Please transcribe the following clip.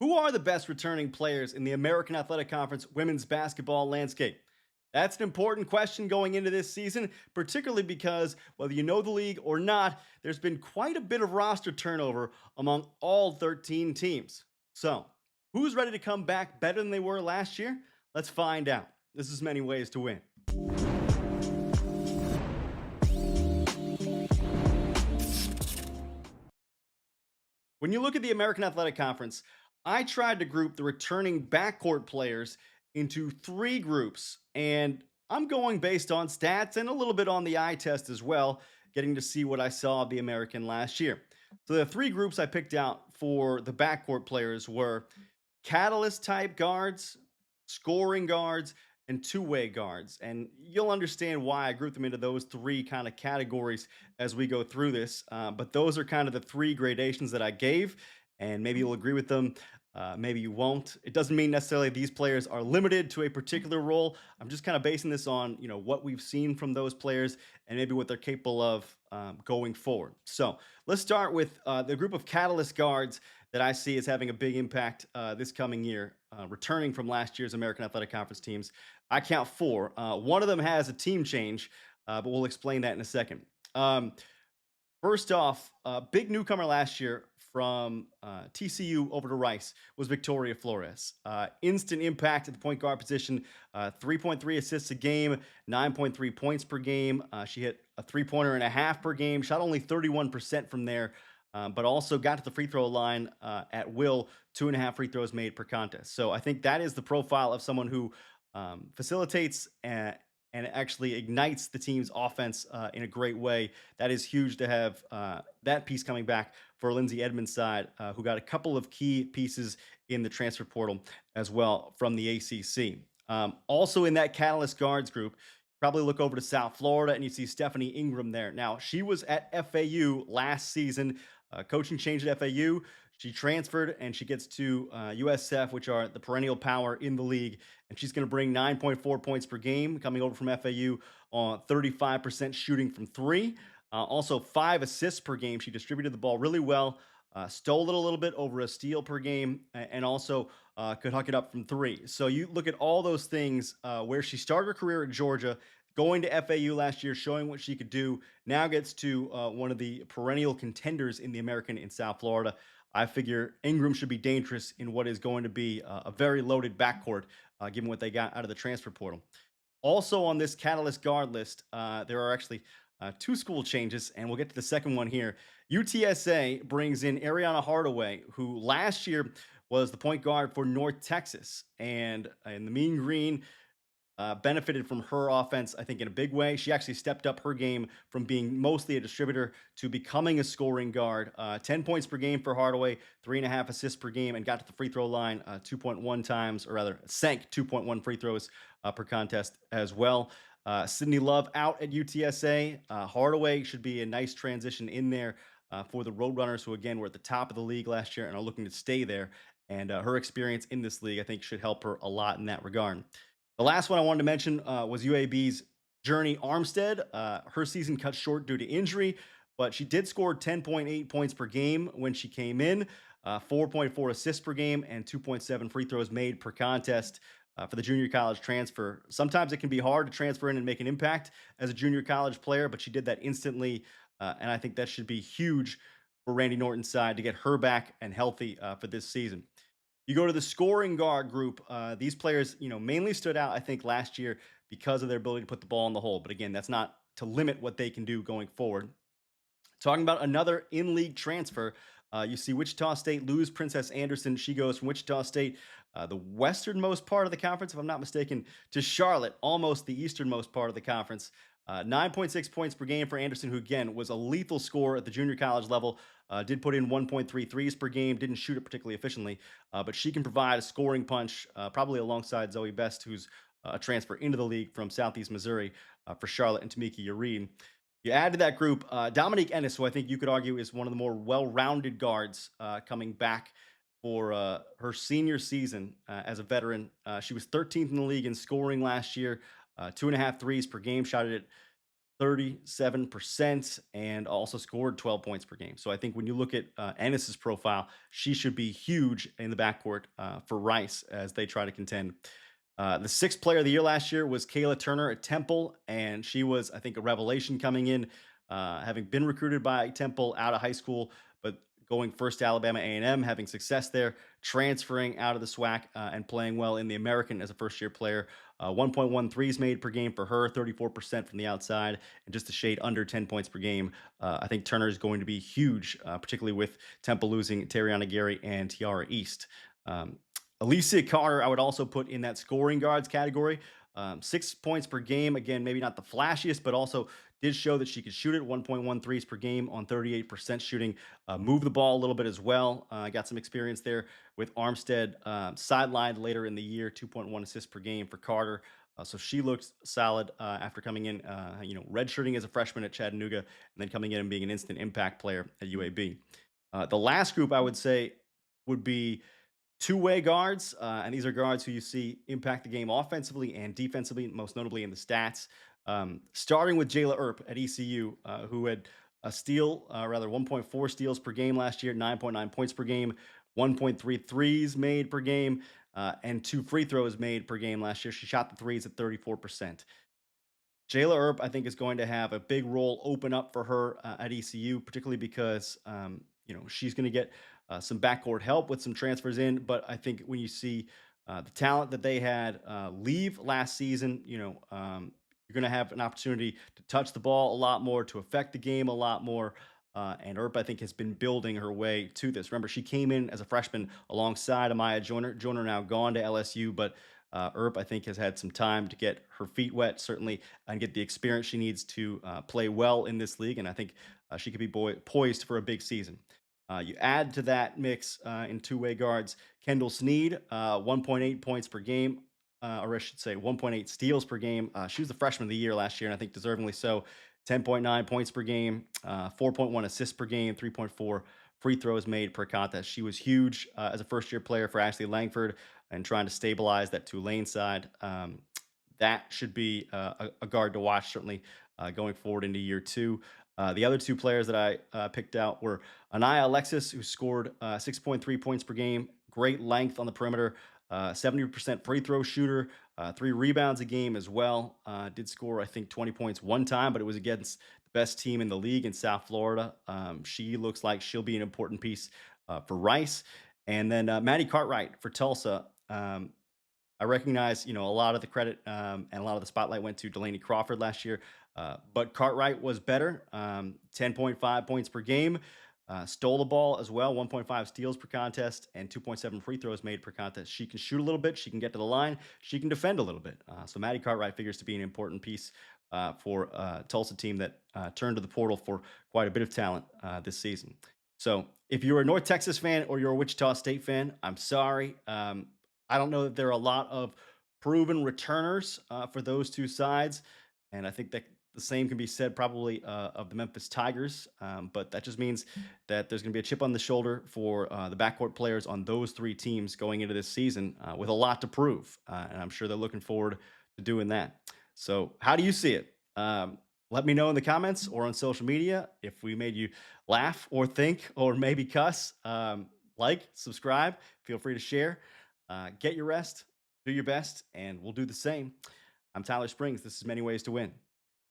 Who are the best returning players in the American Athletic Conference women's basketball landscape? That's an important question going into this season, particularly because whether you know the league or not, there's been quite a bit of roster turnover among all 13 teams. So, who's ready to come back better than they were last year? Let's find out. This is many ways to win. When you look at the American Athletic Conference, I tried to group the returning backcourt players into three groups, and I'm going based on stats and a little bit on the eye test as well, getting to see what I saw of the American last year. So the three groups I picked out for the backcourt players were catalyst type guards, scoring guards, and two-way guards. And you'll understand why I grouped them into those three kind of categories as we go through this. But those are kind of the three gradations that I gave, and maybe you'll agree with them. Maybe you won't. It doesn't mean necessarily these players are limited to a particular role. I'm just kind of basing this on what we've seen from those players and maybe what they're capable of going forward. So let's start with the group of catalyst guards that I see as having a big impact this coming year, returning from last year's American Athletic Conference teams. I count four. One of them has a team change, but we'll explain that in a second. Um, First off, big newcomer last year from TCU over to Rice was Victoria Flores. Instant impact at the point guard position, 3.3 assists a game, 9.3 points per game. She hit a three-pointer and a half per game, shot only 31% from there, but also got to the free throw line at will, two and a half free throws made per contest. So I think that is the profile of someone who facilitates and actually ignites the team's offense in a great way. That is huge to have that piece coming back for Lindsay Edmonds' side, who got a couple of key pieces in the transfer portal as well from the ACC. Also in that Catalyst Guards group, probably look over to South Florida and you see Stephanie Ingram there. Now, she was at FAU last season. Coaching changed at FAU. She transferred and she gets to USF, which are the perennial power in the league. And she's going to bring 9.4 points per game coming over from FAU on 35% shooting from three. Also, five assists per game. She distributed the ball really well, stole it a little bit over a steal per game, and also could huck it up from three. So you look at all those things where she started her career at Georgia, going to FAU last year, showing what she could do. Now gets to one of the perennial contenders in the American in South Florida. I figure Ingram should be dangerous in what is going to be a very loaded backcourt, given what they got out of the transfer portal. Also on this catalyst guard list, there are actually two school changes, and we'll get to the second one here. UTSA brings in Ariana Hardaway, who last year was the point guard for North Texas, and in the Mean Green benefited from her offense, I think, in a big way. She actually stepped up her game from being mostly a distributor to becoming a scoring guard. 10 points per game for Hardaway, three and a half assists per game, and got to the free throw line 2.1 times, or rather, sank 2.1 free throws per contest as well. Sydney Love out at UTSA. Hardaway should be a nice transition in there for the Roadrunners, who, again, were at the top of the league last year and are looking to stay there. And her experience in this league, I think, should help her a lot in that regard. The last one I wanted to mention was UAB's Journey Armstead. Her season cut short due to injury, but she did score 10.8 points per game when she came in, 4.4 assists per game, and 2.7 free throws made per contest. For the junior college transfer. Sometimes it can be hard to transfer in and make an impact as a junior college player, but she did that instantly. And I think that should be huge for Randy Norton's side to get her back and healthy for this season. You go to the scoring guard group. These players, mainly stood out, I think, last year because of their ability to put the ball in the hole. But again, that's not to limit what they can do going forward. Talking about another in-league transfer, you see Wichita State lose Princess Anderson. She goes from Wichita State, the westernmost part of the conference, if I'm not mistaken, to Charlotte, almost the easternmost part of the conference. 9.6 points per game for Anderson, who again was a lethal scorer at the junior college level. Did put in 1.3 threes per game, didn't shoot it particularly efficiently, but she can provide a scoring punch, probably alongside Zoe Best, who's a transfer into the league from Southeast Missouri for Charlotte, and Tamika Yareed. You add to that group Dominique Ennis, who I think you could argue is one of the more well-rounded guards coming back for her senior season as a veteran. She was 13th in the league in scoring last year, two and a half threes per game, shot it 37% and also scored 12 points per game. So I think when you look at Ennis's profile, she should be huge in the backcourt for Rice as they try to contend. The sixth player of the year last year was Kayla Turner at Temple, and she was, I think, a revelation coming in, having been recruited by Temple out of high school, but going first to Alabama A&M, having success there, transferring out of the SWAC and playing well in the American as a first-year player. 1.1 threes made per game for her, 34% from the outside, and just a shade under 10 points per game. I think Turner is going to be huge, particularly with Temple losing Tariana Gary and Tiara East. Um, Alicia Carter, I would also put in that scoring guards category. 6 points per game. Again, maybe not the flashiest, but also did show that she could shoot it 1.1 threes per game on 38% shooting. Move the ball a little bit as well. Got some experience there with Armstead sidelined later in the year, 2.1 assists per game for Carter. So she looked solid after coming in, redshirting as a freshman at Chattanooga and then coming in and being an instant impact player at UAB. The last group I would say would be two-way guards, and these are guards who you see impact the game offensively and defensively, most notably in the stats. Starting with Jayla Earp at ECU, who had a steal, rather 1.4 steals per game last year, 9.9 points per game, 1.3 threes made per game, and two free throws made per game last year. She shot the threes at 34%. Jayla Earp, I think, is going to have a big role open up for her at ECU, particularly because she's going to get some backcourt help with some transfers in. But I think when you see the talent that they had leave last season, you're going to have an opportunity to touch the ball a lot more, to affect the game a lot more. And Earp, I think, has been building her way to this. Remember, she came in as a freshman alongside Amaya Joyner. Joyner now gone to LSU, but Earp, I think, has had some time to get her feet wet, certainly, and get the experience she needs to play well in this league. And I think she could be poised for a big season. You add to that mix in two-way guards, Kendall Sneed, 1.8 points per game, or I should say 1.8 steals per game. She was the freshman of the year last year, and I think deservingly so. 10.9 points per game, 4.1 assists per game, 3.4 free throws made per contest. She was huge as a first-year player for Ashley Langford and trying to stabilize that Tulane side. That should be a guard to watch, certainly going forward into year two. The other two players that I picked out were Anaya Alexis, who scored 6.3 points per game, great length on the perimeter, 70% free throw shooter, 3 rebounds a game as well. Did score, I think, 20 points one time, but it was against the best team in the league in South Florida. She looks like she'll be an important piece for Rice. And then Maddie Cartwright for Tulsa. I recognize, a lot of the credit and a lot of the spotlight went to Delaney Crawford last year, but Cartwright was better. 10.5 points per game, stole the ball as well, 1.5 steals per contest, and 2.7 free throws made per contest. She can shoot a little bit, she can get to the line, she can defend a little bit. So Maddie Cartwright figures to be an important piece for Tulsa team that turned to the portal for quite a bit of talent this season. So if you're a North Texas fan or you're a Wichita State fan, I'm sorry. I don't know that there are a lot of proven returners for those two sides, and I think that the same can be said probably of the Memphis Tigers. But that just means that there's going to be a chip on the shoulder for the backcourt players on those three teams going into this season with a lot to prove, and I'm sure they're looking forward to doing that. So, how do you see it? Let me know in the comments or on social media if we made you laugh or think or maybe cuss. Like, subscribe, feel free to share. Get your rest, do your best, and we'll do the same. I'm Tyler Springs. This is Many Ways to Win.